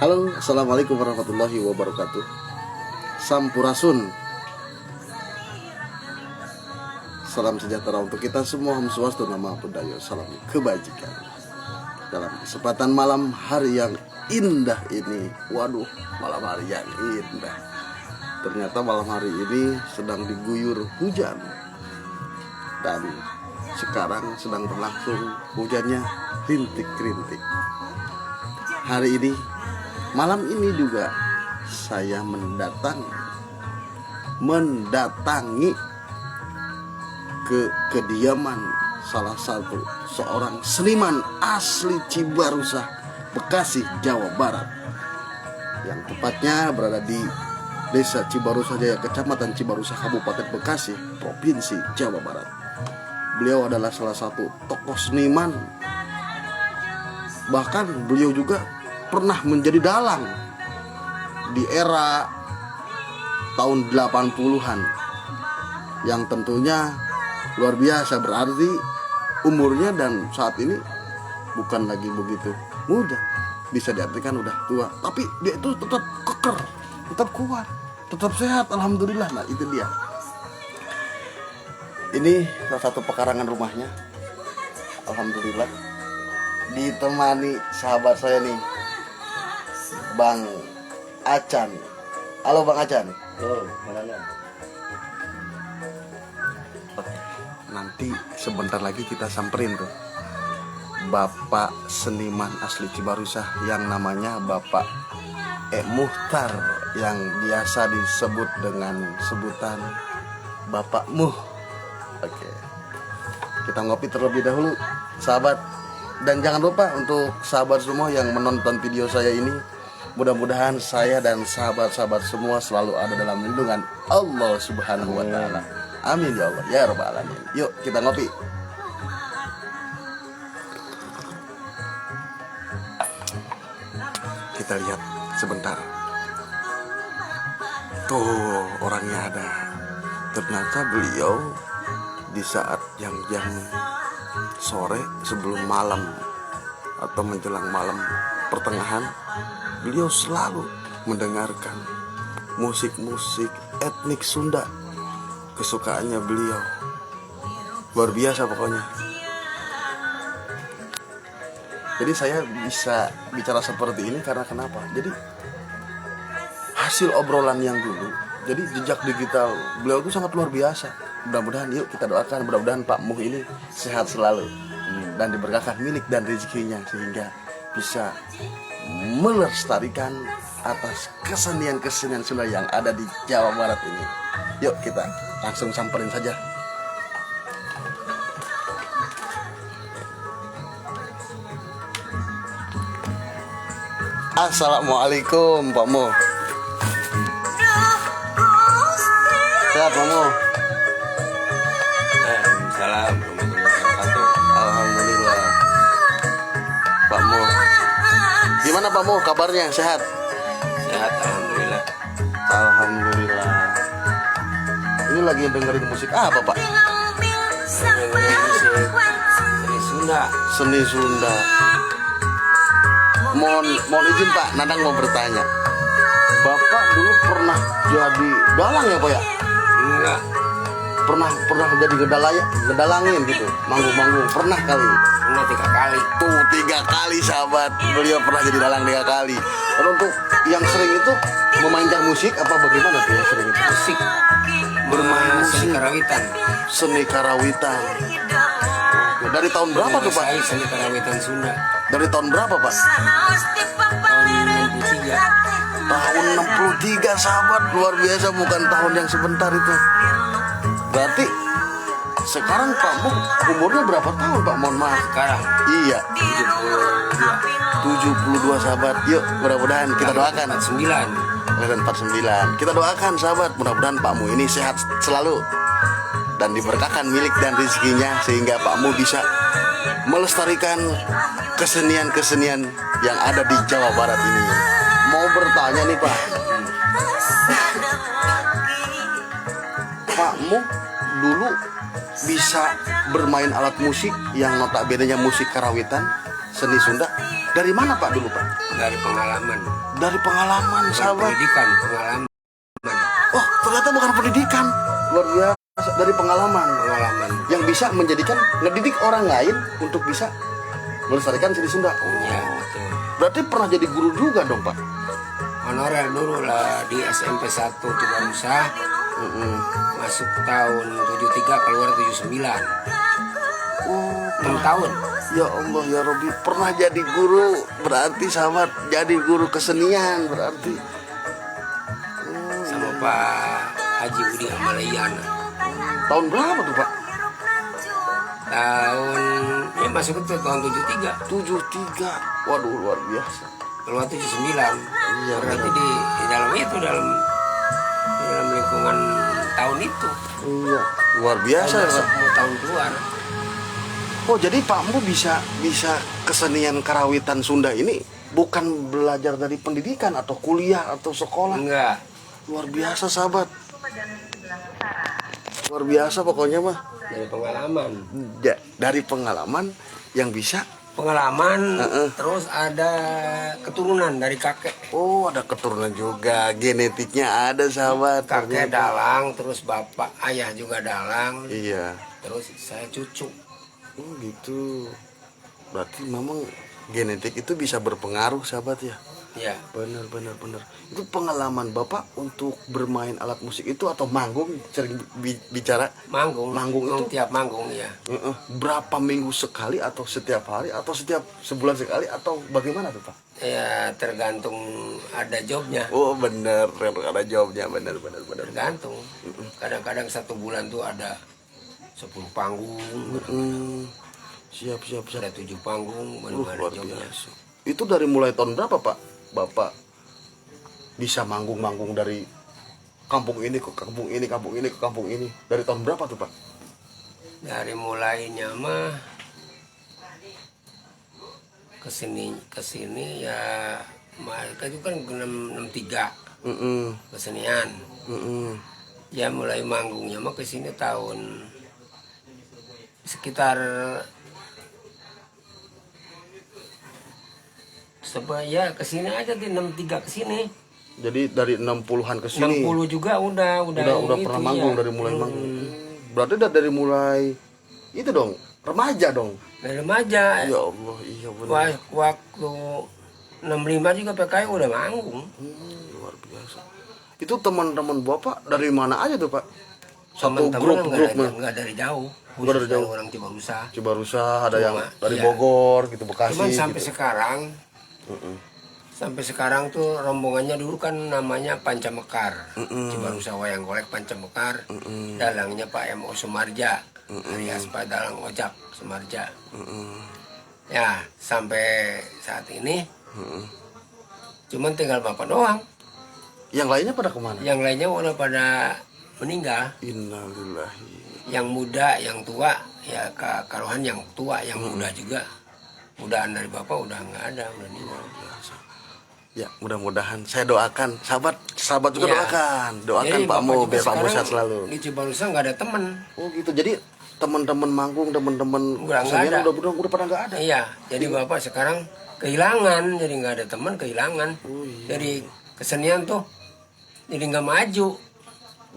Halo, assalamualaikum warahmatullahi wabarakatuh. Sampurasun. Salam sejahtera untuk kita semua. Om Swastiastu, Namo Buddhaya, salam kebajikan. Dalam kesempatan malam hari yang indah ini, waduh, malam hari yang indah. Ternyata malam hari ini sedang diguyur hujan. Dan sekarang sedang berlangsung hujannya rintik-rintik. Hari ini, malam ini juga saya mendatangi ke kediaman salah satu seorang seniman asli Cibarusah, Bekasi, Jawa Barat, yang tepatnya berada di Desa Cibarusah Jaya, Kecamatan Cibarusah, Kabupaten Bekasi, Provinsi Jawa Barat. Beliau adalah salah satu tokoh seniman. Bahkan beliau juga pernah menjadi dalang di era tahun 80-an, yang tentunya luar biasa, berarti umurnya dan saat ini bukan lagi begitu muda, bisa diartikan udah tua, tapi dia itu tetap keker, tetap kuat, tetap sehat, alhamdulillah. Nah itu dia. Ini salah satu pekarangan rumahnya, alhamdulillah, ditemani sahabat saya nih, Bang Acan. Halo Bang Acan. Oh, mana? Nanti sebentar lagi kita samperin tuh Bapak seniman asli Cibarusah yang namanya Bapak Muhtar, yang biasa disebut dengan sebutan Bapak Muh. Oke, kita ngopi terlebih dahulu, sahabat. Dan jangan lupa untuk sahabat semua yang menonton video saya ini, mudah-mudahan saya dan sahabat-sahabat semua selalu ada dalam lindungan Allah Subhanahu wa Ta'ala. Amin ya Allah ya Rabbal Alamin. Yuk kita ngopi. Kita lihat sebentar. Tuh orangnya ada. Ternyata beliau di saat yang sore sebelum malam atau menjelang malam pertengahan, beliau selalu mendengarkan musik-musik etnik Sunda, kesukaannya beliau. Luar biasa pokoknya. Jadi saya bisa bicara seperti ini karena kenapa? Jadi hasil obrolan yang dulu, jadi jejak digital beliau itu sangat luar biasa. Mudah-mudahan yuk kita doakan, mudah-mudahan Pak Muh ini sehat selalu dan diberkahkan milik dan rezekinya, sehingga bisa melestarikan atas kesenian-kesenian Sunda yang ada di Jawa Barat ini. Yuk kita langsung samperin saja. Assalamualaikum Pak Muh. Sehat Pak Muh? Waalaikumsalam warahmatullahi wabarakatuh. Alhamdulillah. Pak Muh, gimana Pak Muh kabarnya? Sehat? Sehat, alhamdulillah. Alhamdulillah. Ini lagi dengerin musik apa Pak? Seni Sunda. Seni Sunda. Mohon izin Pak, Nadang mau bertanya. Bapak dulu pernah jadi dalang ya Pak ya? Enggak. Pernah jadi ngedalangin gitu, manggung-manggung, pernah kali? Pernah 3 kali. Tuh 3 kali sahabat, beliau pernah jadi dalang 3 kali. Lalu untuk yang sering itu memainkan musik apa bagaimana tuh yang sering itu? Musik. Bermain seni karawitan. Seni karawitan. Oke, dari tahun berapa tuh Pak? Saya seni karawitan Sunda. Dari tahun berapa Pak? Tahun 63. Tahun 63 sahabat, luar biasa, bukan tahun yang sebentar itu. Berarti sekarang Pak Muh umurnya berapa tahun Pak? Mohon maaf. Sekarang Iya, 72. 72 sahabat. Yuk mudah-mudahan kita doakan. 49. Dan 49. Kita doakan sahabat, mudah-mudahan Pak Muh ini sehat selalu dan diberkahkan milik dan rezekinya, sehingga Pak Muh bisa melestarikan kesenian-kesenian yang ada di Jawa Barat ini. Mau bertanya nih Pak, Pak Muh dulu bisa bermain alat musik yang notabene musik karawitan seni Sunda dari mana Pak dulu Pak? Dari pengalaman. Dari pengalaman Bukan sahabat. pendidikan, pengalaman. Oh ternyata bukan pendidikan, luar biasa, dari pengalaman Pengalaman. yang bisa menjadikan ngedidik orang lain untuk bisa melestarikan seni Sunda. Ya, betul. Berarti pernah jadi guru juga dong Pak? Honorer dulu lah di SMP 1 Cibarusah. Masuk tahun 73 keluar 79. Oh 6 tahun. ya Allah ya Robi, pernah jadi guru, berarti sahabat jadi guru kesenian berarti. Sama Pak Haji Budi Amaliana. Tahun berapa tuh Pak? Tahun ya masuk itu tahun 73 73. Waduh luar biasa. keluar 79. Iya, Berarti di dalam itu dalam lingkungan tahun itu. Iya, luar biasa ya Masuk Pak. mau tahun keluar. Oh jadi Pak Mu bisa kesenian karawitan Sunda ini bukan belajar dari pendidikan atau kuliah atau sekolah. Enggak. Luar biasa sahabat. Luar biasa pokoknya mah. Dari pengalaman. Dari pengalaman yang bisa. Pengalaman terus ada keturunan dari kakek. Oh ada keturunan juga, genetiknya ada sahabat. Kakek ternyata. dalang, terus bapak ayah juga dalang. Iya. Terus saya cucu. Oh gitu. Berarti memang genetik itu bisa berpengaruh sahabat ya. Ya. Benar. Itu pengalaman Bapak untuk bermain alat musik itu atau manggung, sering bicara Manggung itu tiap manggung ya. berapa minggu sekali atau setiap hari atau setiap sebulan sekali atau bagaimana tuh Pak? Ya tergantung ada jobnya. Oh benar, ada jawabnya benar. Tergantung. Kadang-kadang 1 bulan tuh ada 10 panggung, Siap. ada 7 panggung, Luar benar-benar jobnya. biasa. Itu dari mulai tahun berapa Pak? Bapak bisa manggung dari kampung ini ke kampung ini, kampung ini ke kampung ini. Dari tahun berapa tuh Pak? Dari mulainya mah kesini ya mereka itu kan 63 kesenian. Ya mulai manggungnya mah kesini tahun sekitar ya kesini aja di 63 kesini. Jadi dari 60-an ke sini. 60 juga udah Pernah manggung ya. dari mulai manggung. Berarti udah dari mulai itu dong, remaja dong. Dari remaja. Ya Allah, iya benar. Waktu 65 juga PKI udah manggung. Luar biasa. Itu teman-teman Bapak dari mana aja tuh Pak? Satu Teman-teman grup enggak dari jauh. Enggak dari jauh. Orang Cibarusah. Cibarusah, ada yang dari iya. Bogor gitu, Bekasi. Cuman sampai gitu. sekarang sampai sekarang tuh rombongannya dulu kan namanya Pancamekar. Cibarusah Wayang Golek Pancamekar. Dalangnya Pak M.O. Sumarja. Alias Pak Dalang Ojak Sumarja. Ya, sampai saat ini cuman tinggal Bapak doang. Yang lainnya pada kemana? Yang lainnya udah pada meninggal. Innalillahi. Yang muda, yang tua, ya karuhan yang tua, yang muda juga. Mudaan dari Bapak udah nggak ada, udah meninggal. Ya, mudah-mudahan saya doakan, sahabat juga Ya. doakan Jadi Pak Mo Bapak biar juga Pak Mo sekarang sehat selalu. Di Cibarusah nggak ada temen. Oh gitu. Jadi teman-teman manggung, teman-teman Udah nggak kesenian ada. udah pada nggak ada. Iya, jadi Bapak sekarang kehilangan, jadi nggak ada teman, kehilangan. Oh, iya. Jadi kesenian tuh jadi nggak maju.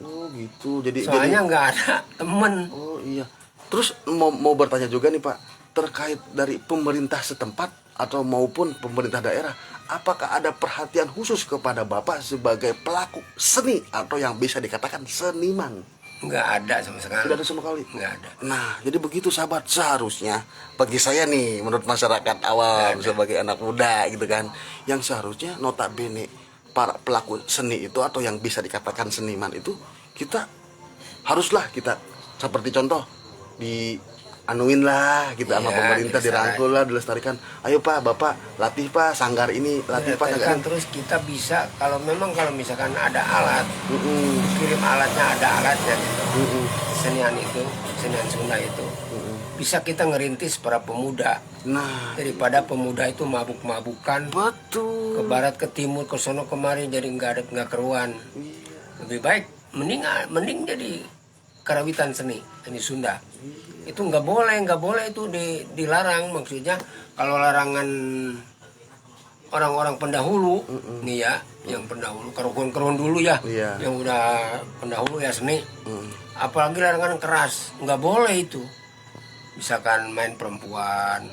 Oh gitu. Jadi Soalnya nggak ada temen. oh iya. Terus mau bertanya juga nih Pak, terkait dari pemerintah setempat atau maupun pemerintah daerah, apakah ada perhatian khusus kepada Bapak sebagai pelaku seni atau yang bisa dikatakan seniman? Nggak ada sama sekali. Tidak ada sama sekali. Nggak ada. Nah, jadi begitu sahabat, seharusnya bagi saya nih, menurut masyarakat awam sebagai anak muda gitu kan, yang seharusnya notabene para pelaku seni itu atau yang bisa dikatakan seniman itu kita haruslah kita seperti contoh di anuin lah kita sama Iya, pemerintah, dilestarikan. dirangkul lah, dilestarikan. Ayo Pak, Bapak latih Pak sanggar ini, latih Pak sanggar Kan ini. terus kita bisa kalau misalkan ada alat, kirim alatnya, ada alatnya gitu. Kesenian itu, kesenian Sunda itu bisa kita ngerintis para pemuda Nah, daripada pemuda itu mabuk-mabukan betul. ke barat ke timur ke sono kemari jadi nggak keruan. Lebih baik mending jadi karawitan seni Sunda. Itu nggak boleh itu dilarang. Maksudnya kalau larangan orang-orang pendahulu nih ya, yang pendahulu keruhun dulu ya, Iya. yang udah pendahulu ya seni, apalagi larangan keras, nggak boleh itu. Misalkan main perempuan,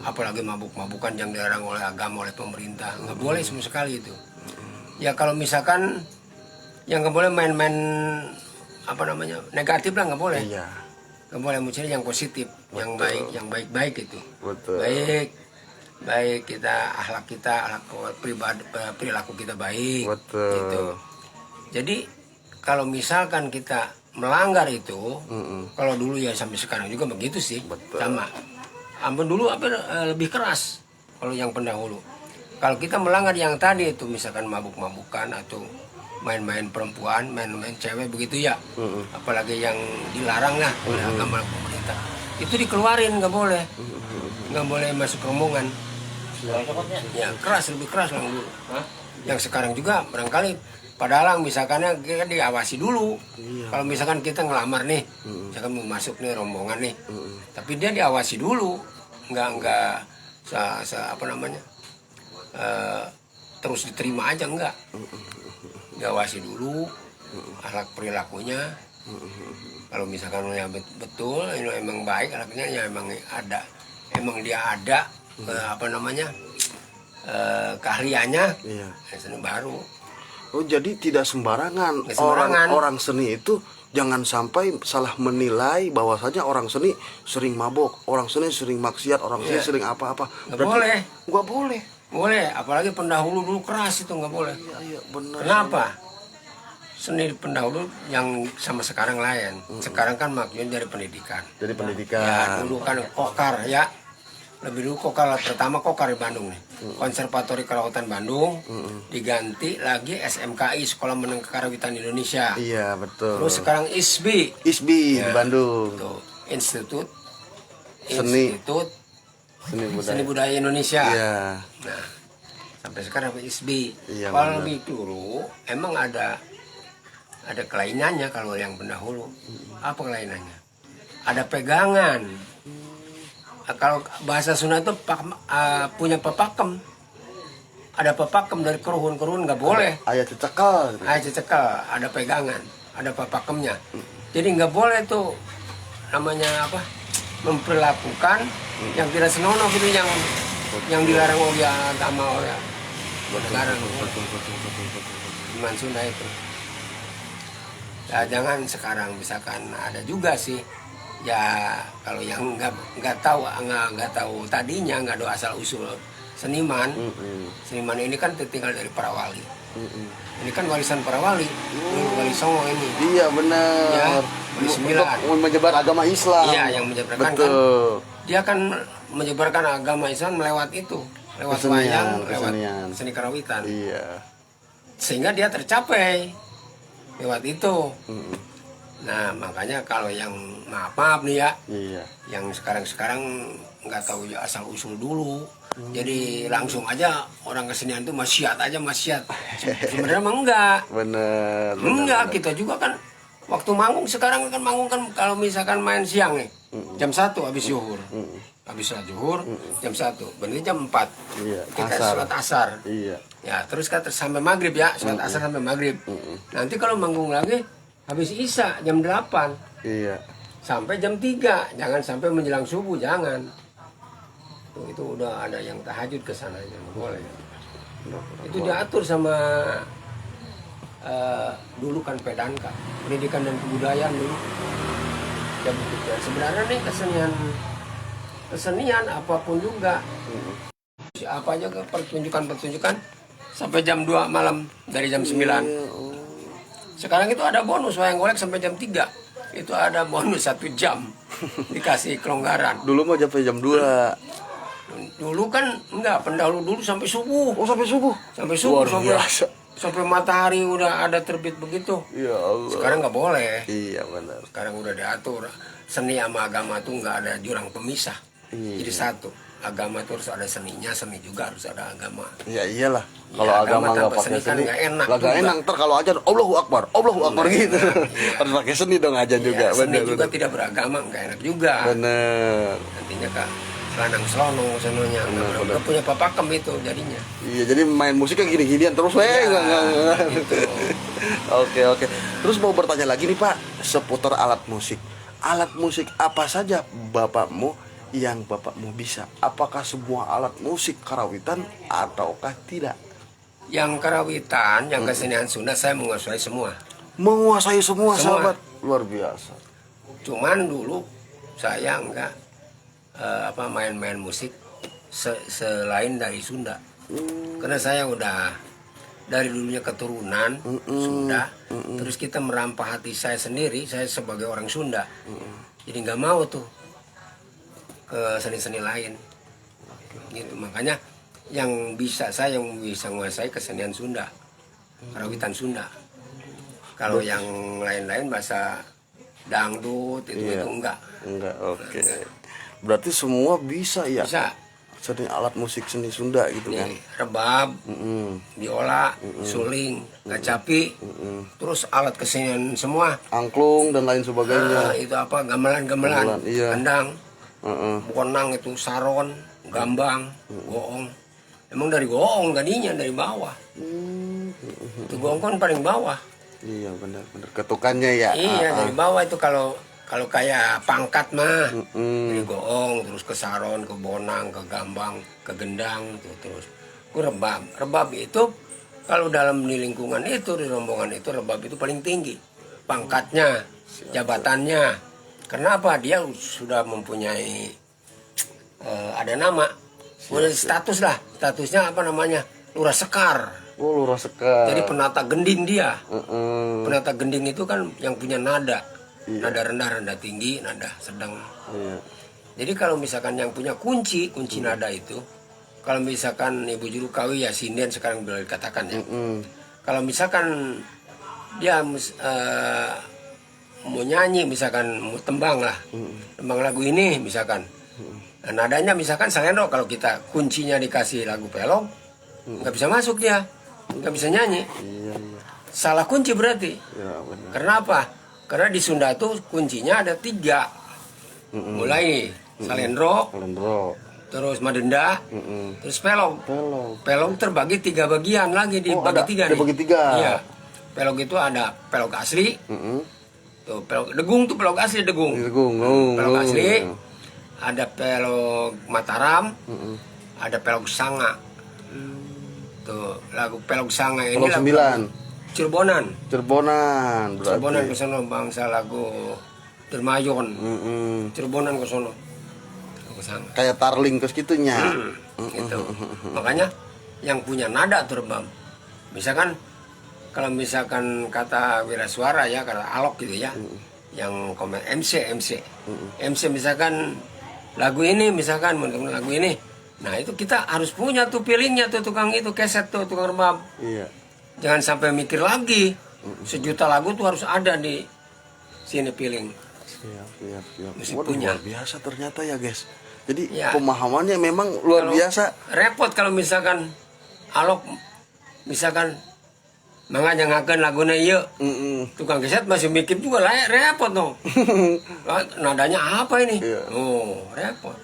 apalagi mabuk-mabukan yang dilarang oleh agama, oleh pemerintah, nggak boleh sama sekali itu. Ya kalau misalkan yang nggak boleh main-main apa namanya negatif lah, nggak boleh. Iya. Nggak boleh, mesti yang positif, yang baik, yang baik-baik itu. Betul. Baik kita, akhlak pribadi, perilaku kita baik. Betul. Gitu. Jadi kalau misalkan kita melanggar itu, kalau dulu ya sampai sekarang juga begitu sih. Betul. Sama. Ampun dulu lebih keras kalau yang pendahulu. Kalau kita melanggar yang tadi itu, misalkan mabuk-mabukan atau main-main perempuan, main-main cewek begitu ya, apalagi yang dilarang lah oleh agama pemerintah, itu dikeluarin, nggak boleh masuk rombongan. Ya keras, lebih keras lah dulu. Yang sekarang juga barangkali padahal misalkannya kita diawasi dulu. Kalau misalkan kita ngelamar nih, misalkan mau masuk nih rombongan nih, tapi dia diawasi dulu, nggak apa namanya, terus diterima aja, enggak. Diawasi dulu akhlak perilakunya. Kalau misalkan ya betul ini emang baik anaknya, ya emang dia ada apa namanya keahliannya, Iya. seni baru. Oh, jadi tidak sembarangan. Nggak sembarangan. Orang seni itu jangan sampai salah menilai bahwasanya orang seni sering mabok, orang seni sering maksiat, orang seni sering apa-apa. Nggak boleh. Nggak boleh. Boleh, apalagi pendahulu dulu keras itu nggak boleh. Iya, benar. Kenapa? Seni pendahulu yang sama sekarang lain. Sekarang kan maksudnya dari pendidikan. Dari Ya pendidikan. dulu kan kokar ya. Lebih dulu kokar, pertama kokar di Bandung nih. Konservatori Karawitan Bandung, diganti lagi SMKI, Sekolah Menengah Karawitan Indonesia. Iya, betul. Terus sekarang ISBI, ISBI Ya. di Bandung. tuh, Institut Seni. Seni Budaya Indonesia. Iya. Nah, sampai sekarang ISBI. Iya, Kalau benar. lebih dulu emang ada kelainannya kalau yang pendahulu. Apa kelainannya? Ada pegangan. Kalau bahasa Sunda itu punya pepakem. Ada pepakem dari keruhun nggak boleh. Ayah cecekal. Cekal, ada pegangan, ada papakemnya. Jadi nggak boleh tuh namanya apa? Memperlakukan yang tidak senonoh gitu, yang dilarang oleh agama, oleh negara. Iman Sunda itu. Ya, jangan sekarang misalkan ada juga sih. Ya kalau yang nggak tahu tadinya, nggak ada asal usul seniman. Seniman ini kan tertinggal dari para wali. Ini kan warisan para wali. Wali Songo ini. Iya, benar. Ya, Wali Sembilan. Untuk menyebar agama Islam. Iya, yang menyebarkan kan. Betul. Dia kan menyebarkan agama Islam lewat itu, lewat Kesenian, wayang, lewat kesenian. seni karawitan. Iya. Sehingga dia tercapai lewat itu. Nah, makanya kalau yang maaf nih ya, Iya. yang sekarang nggak tahu ya asal usul dulu. Jadi langsung aja orang kesenian itu maksiat. Sebenarnya mah enggak. Benar. Enggak, kita juga kan waktu manggung sekarang kan manggung kan kalau misalkan main siang nih. Jam 1 habis zuhur. Habis sholat zuhur jam 1. Berarti jam 4. Iya, Kita asar. sholat asar. Iya. Ya, terus kan sampai maghrib ya, sholat asar sampai maghrib. Nanti kalau manggung lagi habis isya jam 8 Iya. sampai jam 3. Jangan sampai menjelang subuh, jangan. Tuh, itu udah ada yang tahajud ke sana, nggak boleh. Itu diatur sama dulu kan Pedanka, pendidikan dan kebudayaan dulu. Ya begitu. Sebenarnya nih kesenian apapun juga. Apa aja ke pertunjukan sampai jam 2 malam dari jam 9. Sekarang itu ada bonus wayang golek sampai jam 3. Itu ada bonus 1 jam. Dikasih kelonggaran. Dulu mau sampai jam 2. Dulu kan enggak, pendahulu dulu sampai subuh. Oh, sampai subuh. Sampai subuh, Luar biasa. sampai matahari udah ada terbit begitu. Ya Allah. Sekarang nggak boleh. Iya, benar. Sekarang udah diatur. Seni sama agama tuh nggak ada jurang pemisah. Iya. Jadi satu. agama itu harus ada seninya, seni juga harus ada agama. Ya iyalah. Ya, Kalau agama nggak tanpa pakai seni kan seni, nggak enak nggak juga. enak. Ntar kalau ajan Allahu Akbar gitu. Iya. Harus pakai seni dong ajan juga. Ya, seni Bener, juga bener. tidak beragama nggak enak juga. Bener. Nantinya kak selanang selonong sononya nggak punya papakem itu jadinya. Iya, jadi main musiknya gini-ginian terus, nggak. Gitu. Oke. Terus mau bertanya lagi nih Pak, seputar alat musik. Alat musik apa saja bapakmu yang bapakmu bisa? Apakah semua alat musik karawitan ataukah tidak? Yang karawitan, yang kesenian Sunda saya menguasai semua. Menguasai semua, Semua. sahabat. Luar biasa. Cuman dulu saya enggak main-main musik selain dari Sunda. Karena saya udah dari dulunya keturunan Sunda, terus kita merampah hati saya sendiri, saya sebagai orang Sunda. Jadi nggak mau tuh ke seni-seni lain. Gitu. Makanya yang bisa menguasai kesenian Sunda, karawitan Sunda. Kalau yang lain-lain bahasa dangdut itu enggak. Enggak, oke. Berarti semua bisa ya? Bisa. Seni alat musik seni Sunda gitu kan? Nih, rebab, biola, suling, kacapi, terus alat kesenian semua. Angklung dan lain sebagainya. Itu apa gamelan, Gamelan, iya. kendang, bonang itu saron, gambang, goong. Emang dari goong tadinya dari bawah. Itu goong kan paling bawah. Iya benar. Ketukannya ya. Iya dari bawah itu kalau kayak pangkat mah dari goong terus ke saron, ke bonang, ke gambang, ke gendang terus ke rebab. Rebab itu kalau dalam di lingkungan itu di rombongan itu rebab itu paling tinggi pangkatnya, jabatannya. Kenapa? Dia sudah mempunyai ada nama, punya status lah. Statusnya apa namanya? Lurah Sekar. Oh, Lurah Sekar. Jadi penata gending dia. Penata gending itu kan yang punya nada. Nada rendah, nada tinggi, nada sedang. Iya. Jadi kalau misalkan yang punya kunci nada itu, kalau misalkan Ibu Juru Kawi ya sinden sekarang boleh dikatakan ya. Kalau misalkan dia mau nyanyi misalkan mau tembang lah, tembang lagu ini misalkan, nah, nadanya misalkan salendro, kalau kita kuncinya dikasih lagu pelong, nggak bisa masuk dia, nggak bisa nyanyi. Iya. Salah kunci berarti. Ya benar. Karena apa? Karena di Sunda tuh kuncinya ada 3. Mulai salendro, terus madenda, terus pelong. Pelong terbagi 3 bagian lagi, dibagi 3 nih. Dibagi 3. Iya. Pelong itu ada pelong asli. Tuh pelong degung tuh pelong asli degung. Pelong asli. Ada pelong Mataram. Ada pelong Sanga. Tuh lagu pelong Sanga ini Pelong lagu 9. Cirebonan Berarti. Cirebonan ke sono bangsa lagu Dermayon. Cirebonan ke sono. Ke sana. Kayak tarling ke segitunya. Gitu. Makanya yang punya nada tuh rebab. Misalkan kalau misalkan kata Wirasuara ya, kata Alok gitu ya. Yang komen MC. MC misalkan lagu ini misalkan lagu ini. Nah, itu kita harus punya tuh feelingnya tuh tukang itu keset tuh tukang rebab. Iya. Jangan sampai mikir lagi. Sejuta lagu tuh harus ada di sini feeling. Siap. Mesti Waduh, punya. luar biasa ternyata ya guys. Jadi Ya. pemahamannya memang luar biasa. Repot kalau misalkan Alok misalkan mengajangaken laguna ieu. Tukang keset masih mikir juga lah, repot dong. Nadanya apa ini? Iya. Oh, repot.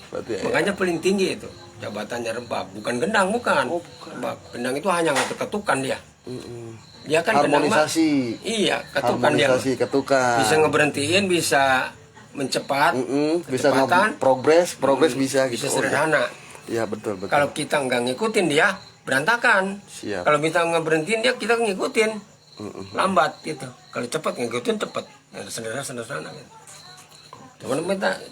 Berarti Makanya paling tinggi itu jabatannya rebab, bukan gendang, bukan. Rebab. Gendang itu hanya ketukan dia. Dia kan gendang mah. harmonisasi. Iya, ketukan dia. Harmonisasi, ketukan. Bisa ngeberhentiin, bisa mencepat, Bisa kecepatan, progres bisa bisa gitu. sederhana. Iya betul. Kalau kita nggak ngikutin dia, berantakan. Siap. Kalau kita ngeberhentiin dia, kita ngikutin. Lambat gitu. Kalau cepat ngikutin cepat. Sederhana gitu. Cuman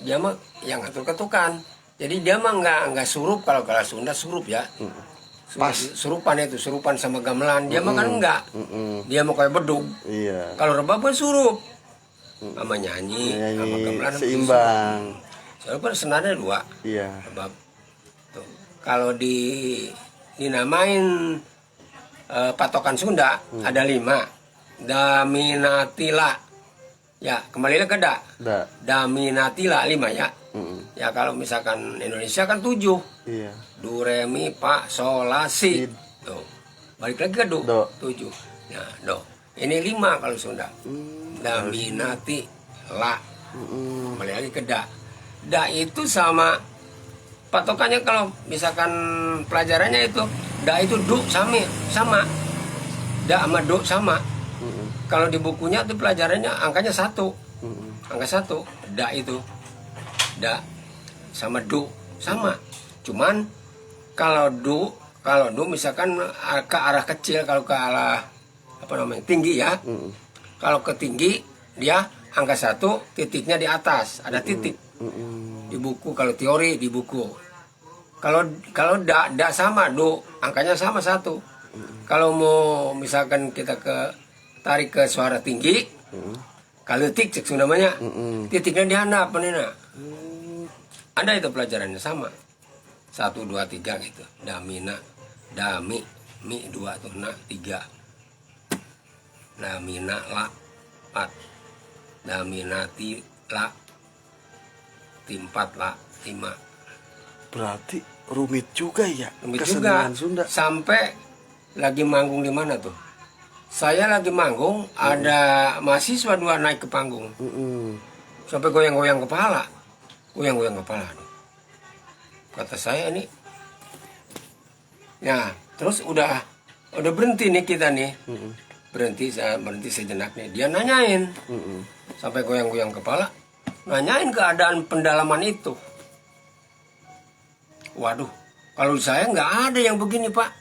dia mah yang ngatur ketukan. Jadi dia mah nggak surup, kalau Sunda surup ya. Pas. Surupan sama gamelan. Dia mah kan enggak. Dia mau kayak bedug. Iya. Kalau rebab kan surup. Sama nyanyi, sama gamelan seimbang. Soalnya kan senarnya 2. Iya. Rebab. Tuh. Kalau dinamain patokan Sunda ada 5. Daminatila. Ya, kembali ke da. Daminatila 5 ya. Ya kalau misalkan Indonesia kan 7. Iya. Do, re, mi, fa, sol, la, si. Si. Tuh. Balik lagi ke do. Do. 7. Nah, do. Ini 5 kalau Sunda. Da, mi, na, ti, la. Balik lagi ke da. Da itu sama patokannya kalau misalkan pelajarannya itu da itu do sama. Da sama do sama. Kalau di bukunya tuh pelajarannya angkanya 1. Angka 1. Da itu. Da sama do sama. Cuman kalau do misalkan ke arah kecil, kalau ke arah apa namanya? Tinggi ya. Kalau ke tinggi dia angka 1, titiknya di atas, ada titik. Di buku kalau teori di buku. Kalau da sama do, angkanya sama 1. Kalau mau misalkan kita tarik ke suara tinggi, kaletik cek namanya, titiknya di handap penina. Ada itu pelajarannya sama. 1, 2, 3 gitu. Da, mi, na, da, mi 2 tuh, na 3. Da, mi, na, la 4. Da, mi, na, ti, la 4, la 5. Berarti rumit juga ya Rumit kesenian juga. Sunda. Sampai lagi manggung di mana tuh? Saya lagi manggung, ada mahasiswa 2 naik ke panggung. Sampai goyang-goyang kepala. Goyang-goyang kepala. Kata saya ini. Nah, terus udah berhenti nih kita nih. Berhenti sejenak nih. Dia nanyain. Sampai goyang-goyang kepala. Nanyain keadaan pendalaman itu. Waduh, kalau saya nggak ada yang begini, Pak.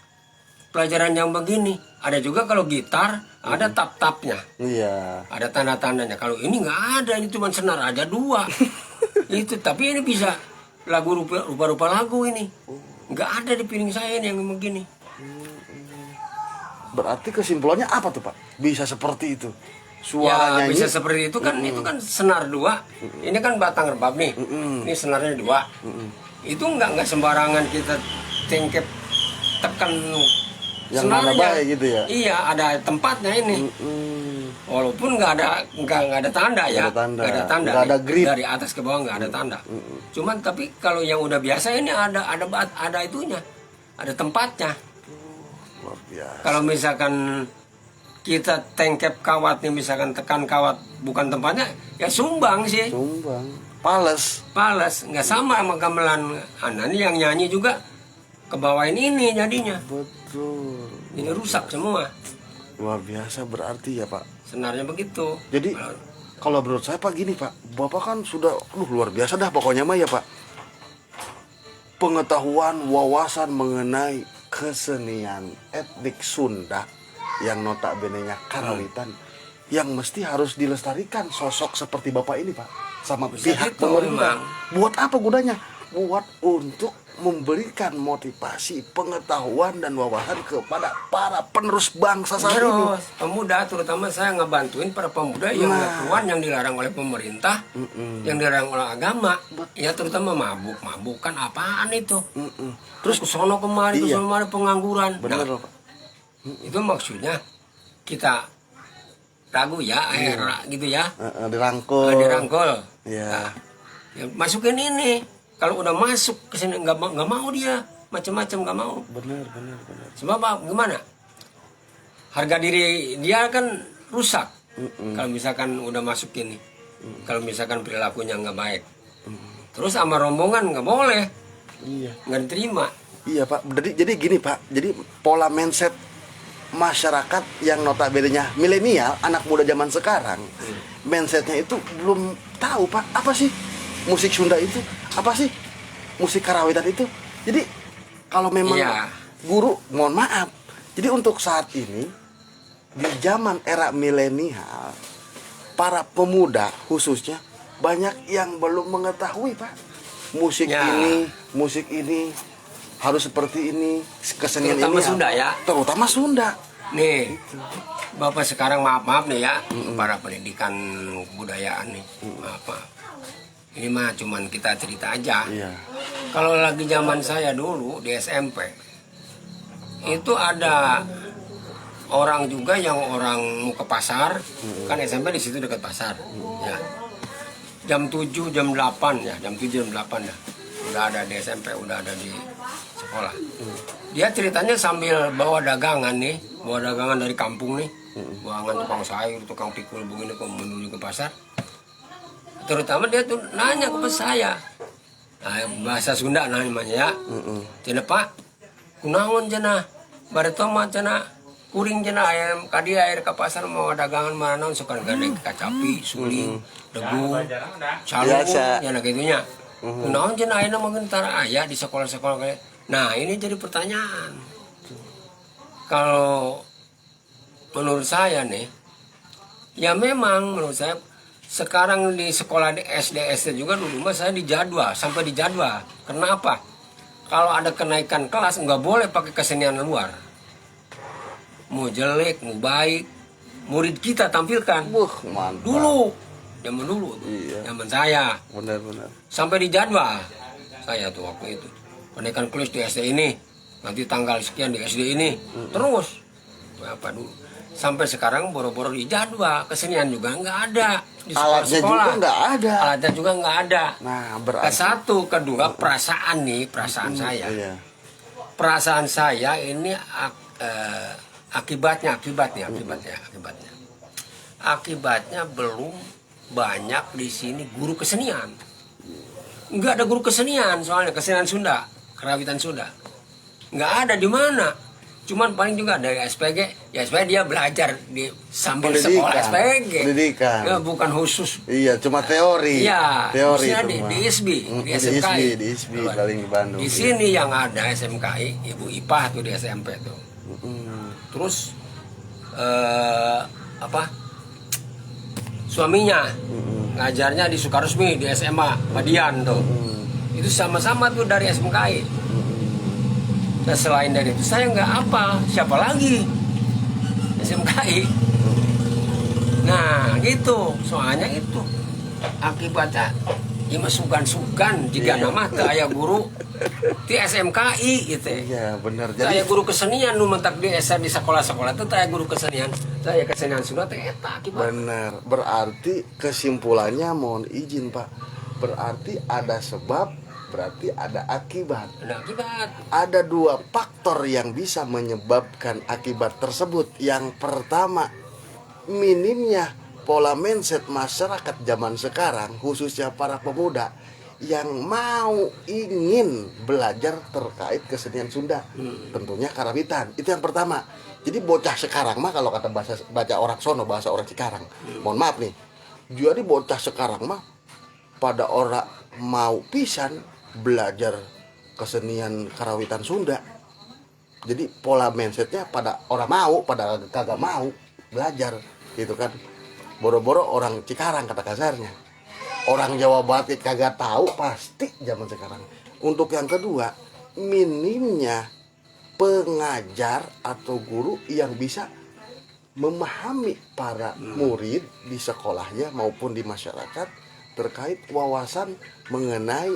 Pelajaran yang begini. Ada juga kalau gitar, ada tap-tapnya. Iya. Ada tanda-tandanya. Kalau ini nggak ada, ini cuma senar aja 2. Itu, tapi ini bisa lagu rupa-rupa lagu ini. Nggak ada di piring saya ini yang begini. Berarti kesimpulannya apa tuh Pak? Bisa seperti itu? Ya Suaranya bisa seperti itu kan. Itu kan senar 2. Ini kan batang rebab nih. Ini senarnya 2. Itu nggak sembarangan kita cengkep tekan yang mana senarnya. baik gitu ya? Iya, ada tempatnya ini. Walaupun nggak ada tanda ya, Nggak ada tanda. nggak ada tanda. Nggak ada nih. grip. Dari atas ke bawah nggak ada tanda. Cuman tapi kalau yang udah biasa ini ada itunya, ada tempatnya. Luar biasa. Kalau misalkan kita tengkep kawat nih, misalkan tekan kawat bukan tempatnya, ya sumbang sih. Sumbang. Pales. Nggak sama gamelan. Nah, ini yang nyanyi juga kebawain ini jadinya. Betul. Ini rusak semua. Luar biasa berarti ya Pak. Senarnya begitu. Jadi kalau menurut saya Pak gini Pak, Bapak kan sudah luar biasa dah pokoknya mah ya Pak. Pengetahuan, wawasan mengenai kesenian etnik Sunda yang notabene-nya karawitan, yang mesti harus dilestarikan sosok seperti Bapak ini Pak, sama Bisa pihak gitu, pemerintah. memang. Buat apa gunanya? Buat untuk memberikan motivasi, pengetahuan dan wawasan kepada para penerus bangsa saat ini. Terus pemuda, terutama saya ngebantuin para pemuda yang melakukan yang dilarang oleh pemerintah, yang dilarang oleh agama. Ya terutama mabuk kan apaan itu? Terus kesono kemari, Iya. kesono kemari pengangguran. Benar Nah, Pak. itu maksudnya kita ragu ya, gitu ya. Dirangkul. Dirangkul. Iya. Nah, ya masukin ini. Kalau udah masuk ke sini nggak mau dia, macam-macam nggak mau. Benar. Sebab apa? Gimana? Harga diri dia kan rusak. Kalau misalkan udah masuk ini, kalau misalkan perilakunya nggak baik, terus sama rombongan nggak boleh, Iya. nggak diterima. Iya Pak. Jadi gini Pak. Jadi pola mindset masyarakat yang notabene-nya milenial, anak muda zaman sekarang, mindsetnya itu belum tahu Pak apa sih musik Sunda itu, apa sih musik karawitan itu. Jadi kalau memang Iya. guru, mohon maaf. Jadi untuk saat ini di zaman era milenial, para pemuda khususnya banyak yang belum mengetahui Pak musik Ya. musik ini harus seperti ini, kesenian Terutama ini Sunda ya. terutama Sunda. Nih, Bapak sekarang maaf nih ya, para pendidikan kebudayaan nih, maaf. Ini mah cuman kita cerita aja. Iya. Kalau lagi zaman saya dulu di SMP, itu ada orang juga yang orang mau ke pasar, kan SMP di situ dekat pasar, ya. jam 7 jam 8 ya, jam 7 jam 8 ya. Udah ada di SMP, udah ada di sekolah. Dia ceritanya sambil bawa dagangan nih, bawa dagangan dari kampung nih. Buangan tukang sayur, tukang pikul begini kok menuju ke pasar. Terutama dia tuh nanya ke saya. Nah, bahasa Sunda namanya ya. Cina Pak, kunaon cenah? Bare tomat cenah. Kuring cenah ayam kadi air ke pasar mau dagangan mana naon suka gade kacapi, suling, debu, calung, ya gitunya. Kunaon cenah ayeuna mungkin tara aya di sekolah-sekolah kayak. Nah, ini jadi pertanyaan. Kalau menurut saya nih, ya memang menurut saya sekarang di sekolah di SD juga dulu mah saya dijadwal, sampai dijadwal. Kenapa? Kalau ada kenaikan kelas nggak boleh pakai kesenian luar. Mau jelek, mau baik, murid kita tampilkan. Mantap. Dulu, zaman dulu, Iya. zaman saya. Benar-benar. Sampai dijadwal saya tuh waktu itu. Kenaikan kelas di SD ini, nanti tanggal sekian di SD ini. Terus, apa dulu? Sampai sekarang boro-boro di jadwal, kesenian juga nggak ada di Alatnya sekolah. juga nggak ada. Alatnya juga nggak ada. Nah, Ke berarti satu, kedua perasaan nih, perasaan saya. iya. Perasaan saya ini akibatnya belum banyak di sini guru kesenian. Nggak ada guru kesenian soalnya kesenian Sunda, kerawitan Sunda. Nggak ada di mana. Cuman paling juga dari SPG, ya SPG dia belajar di sambil sekolah SPG. Pendidikan. Ya, bukan khusus. Iya, cuma teori. Iya, teori khususnya itu di, mah. di ISBI, di Di SMKI. ISBI, di ISBI paling di Bandung. Di sini yang ada SMKI, Ibu IPA tuh di SMP tuh. Terus suaminya ngajarnya di Sukaresmi di SMA Madian tuh. Itu sama-sama tuh dari SMKI. Nah, selain dari itu saya nggak hafal siapa lagi SMKI. Nah gitu, soalnya itu akibatnya ya sugan-sugan jika nama teu aya guru di SMKI gitu. Iya, benar. Saya Jadi guru kesenian nu mentak di sekolah-sekolah itu saya guru kesenian. Saya kesenian Sunda teh eta akibat. benar. Berarti kesimpulannya mohon izin, Pak. Berarti ada sebab, berarti ada akibat. Nah, akibat. Ada dua faktor yang bisa menyebabkan akibat tersebut. Yang pertama, minimnya pola mindset masyarakat zaman sekarang, khususnya para pemuda yang mau ingin belajar terkait kesenian Sunda, tentunya karawitan. Itu yang pertama. Jadi bocah sekarang mah kalau kata baca orang sono, bahasa orang Cikarang, mohon maaf nih, jadi bocah sekarang mah pada orang mau pisan belajar kesenian karawitan Sunda. Jadi pola mindsetnya pada orang mau, pada kagak mau belajar gitu kan. Boro-boro orang Cikarang kata kasarnya. Orang Jawa Barat kagak tahu pasti zaman sekarang. Untuk yang kedua, minimnya pengajar atau guru yang bisa memahami para murid di sekolahnya maupun di masyarakat terkait wawasan mengenai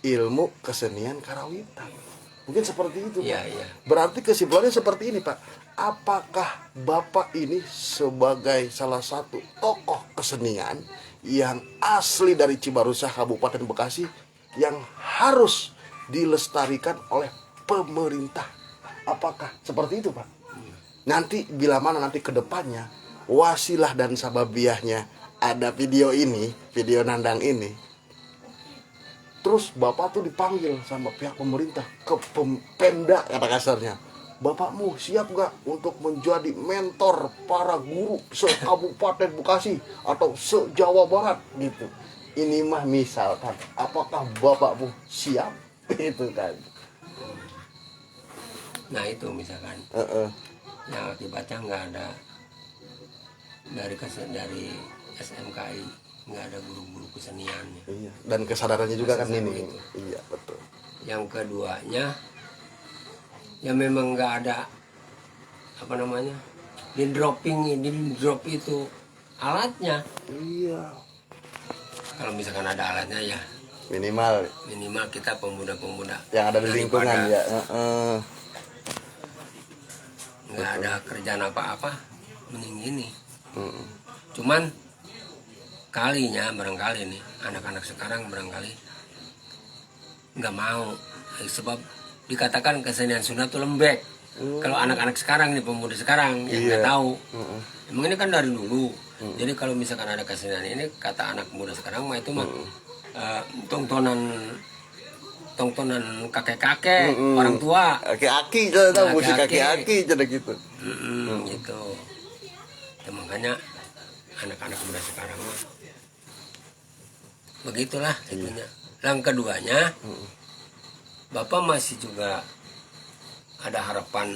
ilmu kesenian karawitan. Mungkin seperti itu, Pak. Iya. Berarti kesimpulannya seperti ini, Pak. Apakah Bapak ini sebagai salah satu tokoh kesenian yang asli dari Cibarusah, Kabupaten Bekasi, yang harus dilestarikan oleh pemerintah? Apakah seperti itu, Pak? Nanti bila mana nanti ke depannya wasilah dan sababiahnya ada video ini, video nandang ini, terus Bapak tuh dipanggil sama pihak pemerintah ke Pemda kata kasarnya, Bapakmu siap gak untuk menjadi mentor para guru se-Kabupaten Bekasi atau se-Jawa Barat gitu. Ini mah misalkan, apakah Bapakmu siap? Itu kan. Nah itu misalkan yang akibatnya nggak ada dari SMKI, nggak ada guru-guru keseniannya. Iya. Dan kesadarannya juga kan Kesadaran ini. itu. Iya betul. Yang keduanya ya memang nggak ada di drop itu alatnya. Iya. Kalau misalkan ada alatnya ya Minimal kita pemuda-pemuda yang ada di lingkungan ya. Nggak ada kerjaan apa-apa mending gini. Cuman barangkali nih anak-anak sekarang barangkali nggak mau, sebab dikatakan kesenian Sunda tuh lembek. Kalau anak-anak sekarang nih, pemuda sekarang yang nggak tahu, emang ini kan dari dulu. Jadi kalau misalkan ada kesenian ini, kata anak muda sekarang mah itu mah tongtonan kakek-kakek, orang tua. Aki-aki, jadi tahu musik Aki-aki. aki-aki jadi gitu. Gitu. Ya, makanya anak-anak muda sekarang mah begitulah itunya. Yang keduanya, Bapak masih juga ada harapan,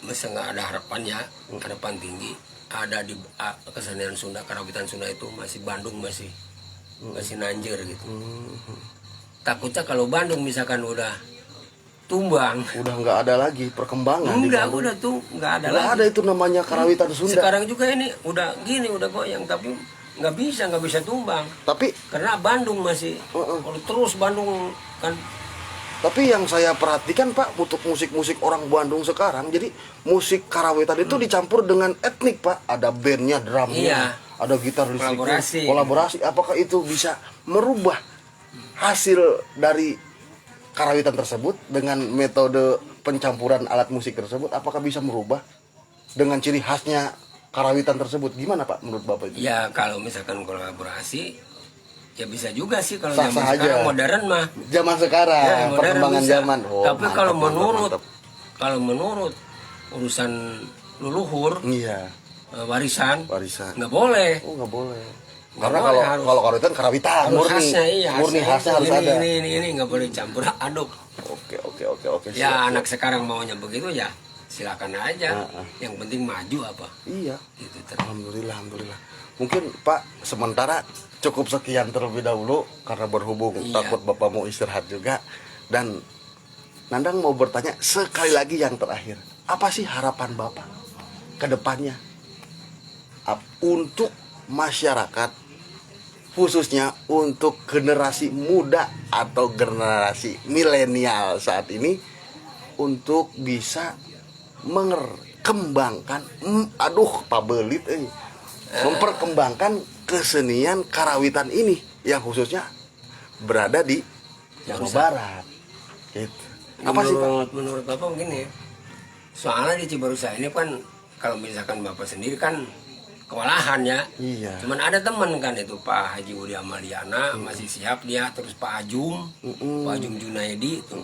masa nggak ada harapan ya, harapan tinggi ada di kesenian Sunda, karawitan Sunda itu masih Bandung masih nanjir gitu. Takutnya kalau Bandung misalkan udah tumbang, Udah nggak ada lagi perkembangan di enggak, Bandung. udah tuh nggak ada Nggak lagi. ada itu namanya karawitan Sunda. Sekarang juga ini udah gini, udah goyang, tapi nggak bisa tumbang Tapi karena Bandung masih kalau terus Bandung kan. Tapi yang saya perhatikan Pak, untuk musik-musik orang Bandung sekarang, jadi musik karawitan itu dicampur dengan etnik Pak. Ada bandnya, drumnya, ada gitar listriknya, kolaborasi. Apakah itu bisa merubah hasil dari karawitan tersebut dengan metode pencampuran alat musik tersebut? Apakah bisa merubah dengan ciri khasnya karawitan tersebut? Gimana Pak menurut Bapak itu? Ya kalau misalkan kolaborasi ya bisa juga sih kalau Sah-sah zaman sekarang aja. modern mah. Zaman sekarang, Ya, modern perkembangan bisa. zaman. Oh, Tapi mantap, kalau mantap. menurut urusan leluhur, Iya, warisan warisan. nggak boleh. Oh, nggak boleh. Nggak Karena boleh, harus. kalau karawitan karawitan Harus murni. khasnya, iya, Murni khasnya harus ada. Ini nggak boleh campur aduk. Oke. Ya siap, anak siap. sekarang maunya begitu ya silakan aja. Yang penting maju apa. Iya. Gitu, Alhamdulillah. Mungkin Pak sementara cukup sekian terlebih dahulu karena berhubung Iya. takut Bapak mau istirahat juga, dan Nandang mau bertanya sekali lagi yang terakhir. Apa sih harapan Bapak ke depannya untuk masyarakat, khususnya untuk generasi muda atau generasi milenial saat ini, untuk bisa mengembangkan memperkembangkan kesenian karawitan ini yang khususnya berada di Jawa Barat. Gitu. Apa sih Pak? Menurut Bapak begini, soalnya di Cibarusah ini kan kalau misalkan Bapak sendiri kan kewalahan ya. Iya. Cuman ada teman kan itu Pak Haji Udi Amaliana masih siap dia, terus Pak Ajum, Pak Ajum Junaidi itu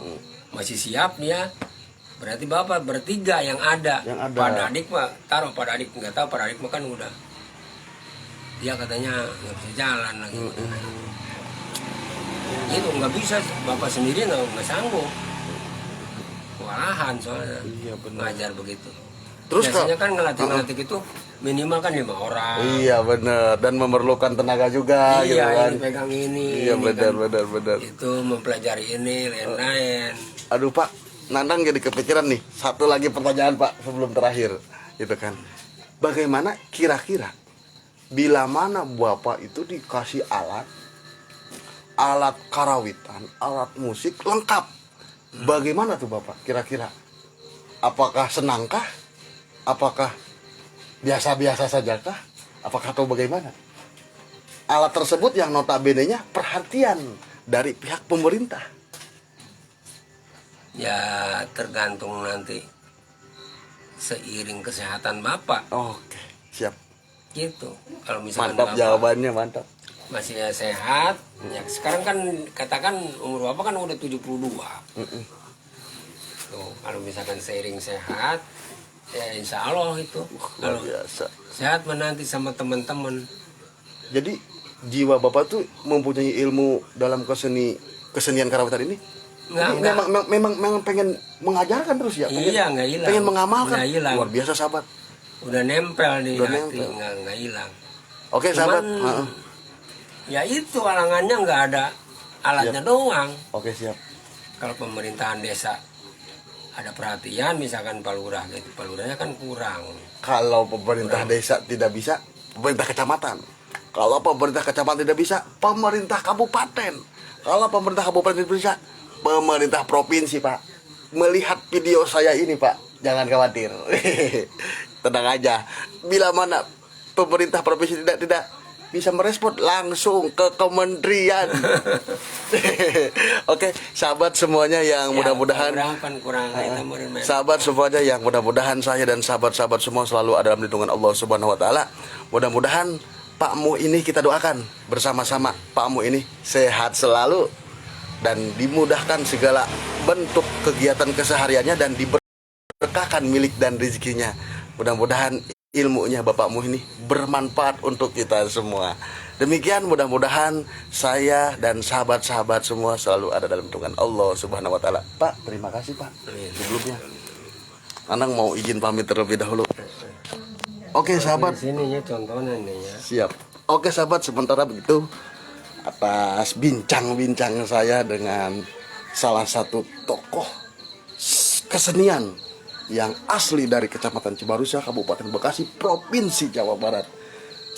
masih siap dia. Berarti Bapak bertiga yang ada. Yang ada. Pak Dadik Pak, taruh Pak Dadik nggak tahu, Pak Dadik mah kan udah dia katanya nggak bisa jalan lagi. Itu nggak bisa, Bapak sendiri nggak sanggup. Kewalahan soalnya. Iya, benar. Ngajar begitu. Terus biasanya kan ngelatih itu minimal kan 5 orang. Iya benar, dan memerlukan tenaga juga gitu Iya, kan. ini pegang ini. Iya ini benar, kan. benar. Itu mempelajari ini lain-lain. Aduh Pak, Nandang jadi kepikiran nih. Satu lagi pertanyaan Pak sebelum terakhir, gitu kan. Bagaimana kira-kira bila mana Bapak itu dikasih alat karawitan, alat musik lengkap, bagaimana tuh Bapak kira-kira? Apakah senangkah? Apakah biasa-biasa sajakah? Apakah atau bagaimana? Alat tersebut yang notabene-nya perhatian dari pihak pemerintah. Ya tergantung nanti seiring kesehatan Bapak Oke, siap. gitu. Kalau misalkan Mantap Bapak jawabannya, mantap. masih sehat, ya sekarang kan katakan umur Bapak kan udah 72. Tuh, kalau misalkan seiring sehat, ya insya Allah itu. Luar Kalau biasa. sehat menanti sama teman-teman. Jadi jiwa Bapak tuh mempunyai ilmu dalam kesenian karawitan ini. Enggak. Memang pengen mengajarkan terus ya. Iya, nggak hilang. Pengen mengamalkan. Nggak hilang. Luar biasa sahabat. Udah nempel di Udah hati, nempel. nggak hilang. Oke Cuman, sahabat. ya itu halangannya nggak ada alatnya doang. Oke siap. Kalau pemerintahan desa ada perhatian, misalkan Pak Lurah gitu, Pak Lurahnya kan kurang. Kalau pemerintah desa tidak bisa, pemerintah kecamatan. Kalau pemerintah kecamatan tidak bisa, pemerintah kabupaten. Kalau pemerintah kabupaten tidak bisa, pemerintah provinsi Pak. Melihat video saya ini Pak, jangan khawatir. Tenang aja. Bila mana pemerintah provinsi tidak bisa merespon, langsung ke kementerian. Oke, sahabat semuanya yang mudah-mudahan sahabat semuanya yang mudah-mudahan saya dan sahabat-sahabat semua selalu ada dalam lindungan Allah Subhanahu wa taala. Mudah-mudahan Pak Mu ini kita doakan bersama-sama, Pak Mu ini sehat selalu dan dimudahkan segala bentuk kegiatan kesehariannya dan diberkahkan milik dan rezekinya. Mudah-mudahan ilmunya Bapakmu ini bermanfaat untuk kita semua. Demikian, mudah-mudahan saya dan sahabat-sahabat semua selalu ada dalam lindungan Allah Subhanahu wa taala. Pak, terima kasih Pak. Sebelumnya Anang mau izin pamit terlebih dahulu. Oke sahabat, sini ya contohnya nih ya. siap. Oke sahabat, sementara begitu atas bincang-bincang saya dengan salah satu tokoh kesenian yang asli dari Kecamatan Cibarusah, Kabupaten Bekasi, Provinsi Jawa Barat.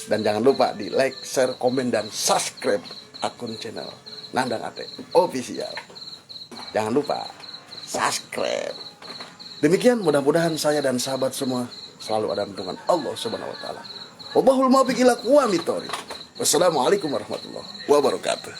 Dan jangan lupa di like, share, komen, dan subscribe akun channel Nandang Ate Official. Jangan lupa subscribe. Demikian, mudah-mudahan saya dan sahabat semua selalu ada dengan Allah Subhanahu wa taala. Wallahul muwaffiq ila aqwamit thoriq. Wassalamualaikum warahmatullahi wabarakatuh.